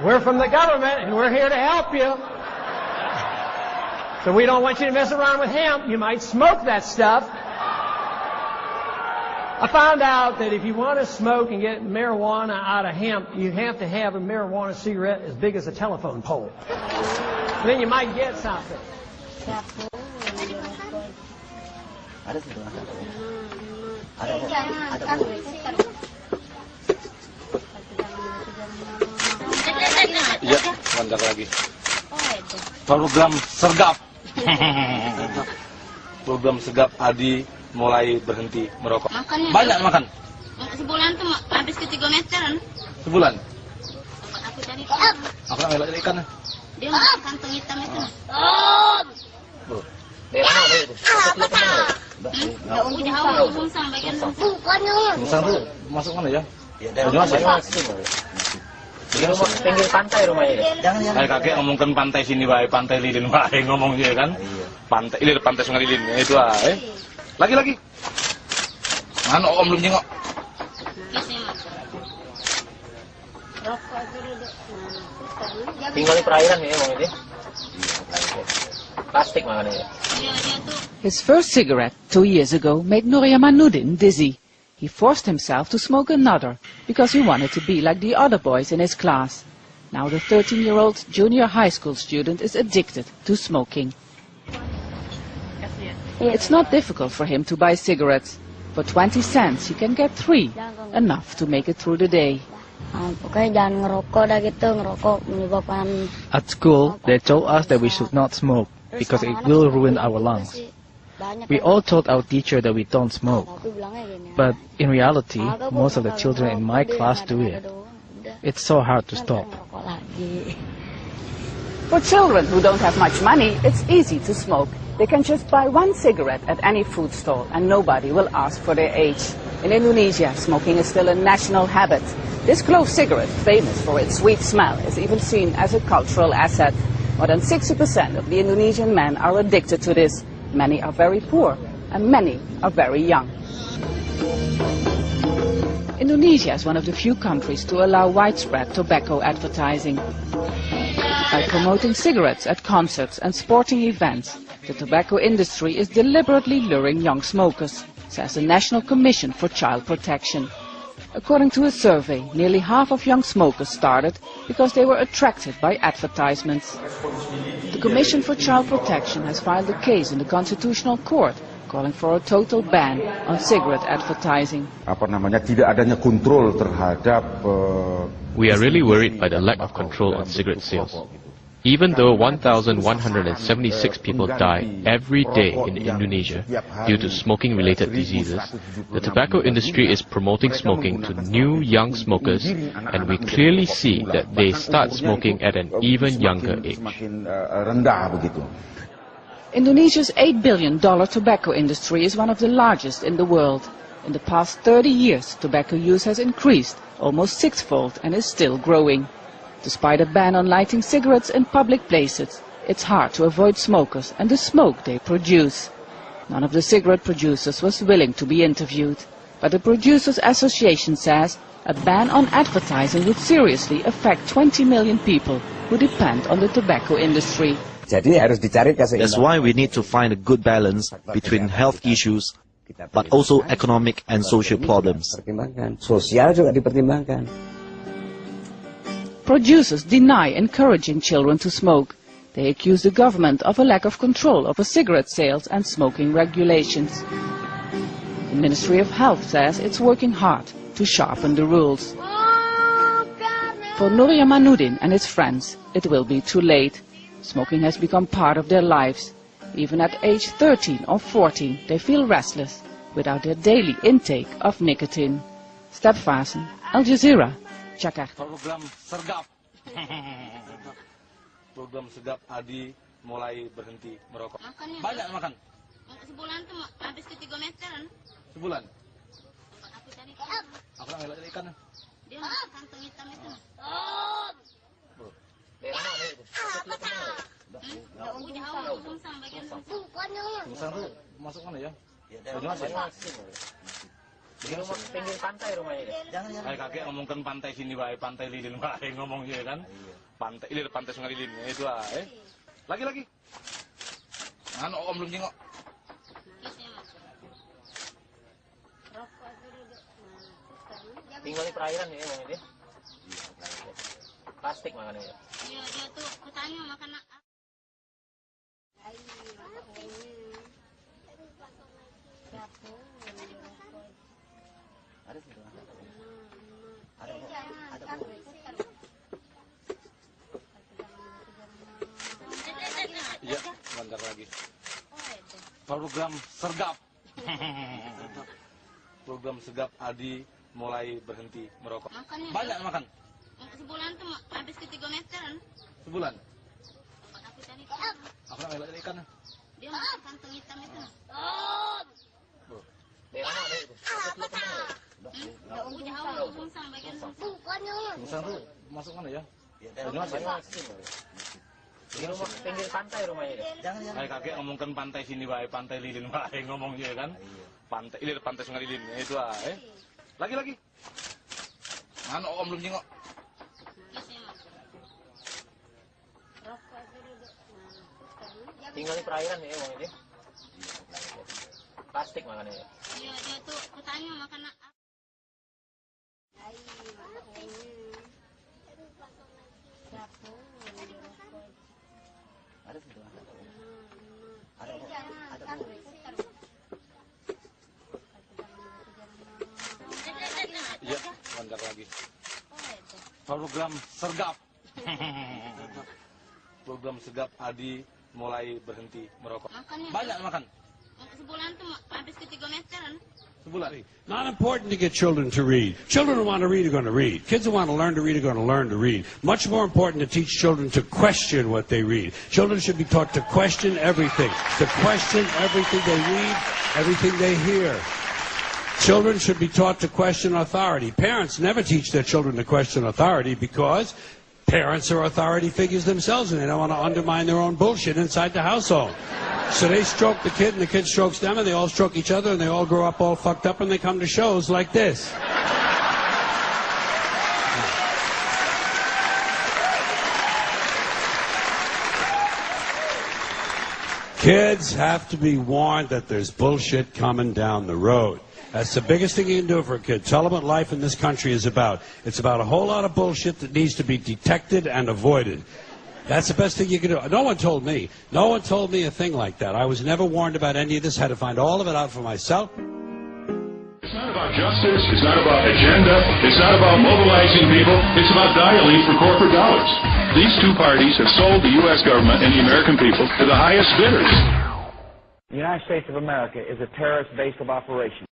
We're from the government, and we're here to help you. So we don't want you to mess around with hemp. You might smoke that stuff. I found out that if you want to smoke and get marijuana out of hemp, you have to have a marijuana cigarette as big as a telephone pole. Then you might get something. Iya, mantap lagi. Program sergap. Program sergap Adi mulai berhenti merokok. Makannya Banyak makan. Sebulan tuh habis ke 3 meteran. Sebulan. Aku cari ikan. Aku nak ngelak ikan. Dia makan kantong hitam itu. Udah haus sungsang bagian sungsang. Sungsang tuh masuk mana ya? Pinggir pantai rumahnya. Jangan. Kakek ngomongkan pantai sini wae, pantai Lilin wae ngomongnya kan. Pantai ini pantai Sungai Lilin itu wae. Lagi. Mana Om belum jengok? Tinggal di perairan ya Bang ini. Plastik makanya. His first cigarette 2 years ago made Nuriyamanudin dizzy. He forced himself to smoke another because he wanted to be like the other boys in his class. Now the 13-year-old junior high school student is addicted to smoking. It's not difficult for him to buy cigarettes. For 20 cents he can get 3, enough to make it through the day. At school, they told us that we should not smoke because it will ruin our lungs. We all told our teacher that we don't smoke, but in reality, most of the children in my class do it. It's so hard to stop. For children who don't have much money, it's easy to smoke. They can just buy 1 cigarette at any food stall and nobody will ask for their age. In Indonesia, smoking is still a national habit. This clove cigarette, famous for its sweet smell, is even seen as a cultural asset. More than 60% of the Indonesian men are addicted to this. Many are very poor and many are very young. Indonesia is one of the few countries to allow widespread tobacco advertising. By promoting cigarettes at concerts and sporting events, the tobacco industry is deliberately luring young smokers, says the National Commission for Child Protection. According to a survey, nearly half of young smokers started because they were attracted by advertisements. The Commission for Child Protection has filed a case in the Constitutional Court calling for a total ban on cigarette advertising. We are really worried by the lack of control on cigarette sales. Even though 1,176 people die every day in Indonesia due to smoking-related diseases, the tobacco industry is promoting smoking to new young smokers, and we clearly see that they start smoking at an even younger age. Indonesia's $8 billion tobacco industry is one of the largest in the world. In the past 30 years, tobacco use has increased almost 6-fold and is still growing. Despite a ban on lighting cigarettes in public places, it's hard to avoid smokers and the smoke they produce. None of the cigarette producers was willing to be interviewed, but the Producers Association says a ban on advertising would seriously affect 20 million people who depend on the tobacco industry. That's why we need to find a good balance between health issues, but also economic and social problems. Producers deny encouraging children to smoke. They accuse the government of a lack of control over cigarette sales and smoking regulations. The Ministry of Health says it's working hard to sharpen the rules. For Nuriyamanudin and his friends, it will be too late. Smoking has become part of their lives. Even at age 13 or 14, they feel restless without their daily intake of nicotine. Step Vasen, Al Jazeera, Jakarta. Program sergap. Program sergap Adi mulai berhenti merokok. Makannya Banyak makan. Sebulan tuh habis ke 3 meteran. Sebulan. Aku cari ikan. Aku nak ngelak ikan. Dia makan kantong hitam itu. Udah haus sungsang bagian sungsang. Sungsang tuh masuk mana ya? Di rumah pinggir pantai rumahnya deh. Kayak kakek ngomongkan pantai sini wae, pantai lilin wae ngomongnya kan. Pantai ini pantai Sungai Lilin itu Lagi. Anu om belum jengok. Tinggal di perairan ya emang ini. Plastik makannya ya. Iya, dia tuh petani makan Iya, bentar lagi. Program sergap. Program sergap Adi mulai berhenti merokok. Makannya Banyak makan. Sebulan tuh habis ke 3 meteran. Sebulan. Aku cari Aku nak melak ikan. dia makan kantong hitam itu. Daerahnya ada itu. Jauh Bungsang bagian Bungsang. Musang tuh masuk mana ya? Di rumah pinggir pantai rumahnya deh. Kayak kakek ngomongkan pantai sini wae, pantai lilin wae ngomongnya kan. Pantai ini pantai Sungai Lilin itu Lagi. Anu om belum jengok. Tinggal di perairan ya emang ini. Plastik makannya ya. Iya, dia tuh petani makan Iya, bentar lagi. Program sergap. Program sergap Adi mulai berhenti merokok. Makannya Banyak makan. Sebulan tuh habis ke 3 meteran. Sebulan. Not important to get children to read. Children who want to read are going to read. Kids who want to learn to read are going to learn to read. Much more important to teach children to question what they read. Children should be taught to question everything. To question everything they read, everything they hear. Children should be taught to question authority. Parents never teach their children to question authority because parents are authority figures themselves and they don't want to undermine their own bullshit inside the household. So they stroke the kid and the kid strokes them and they all stroke each other and they all grow up all fucked up and they come to shows like this. Kids have to be warned that there's bullshit coming down the road. That's the biggest thing you can do for a kid. Tell them what life in this country is about. It's about a whole lot of bullshit that needs to be detected and avoided. That's the best thing you can do. No one told me. No one told me a thing like that. I was never warned about any of this. Had to find all of it out for myself. It's not about justice. It's not about agenda. It's not about mobilizing people. It's about dialing for corporate dollars. These two parties have sold the U.S. government and the American people to the highest bidders. The United States of America is a terrorist base of operations.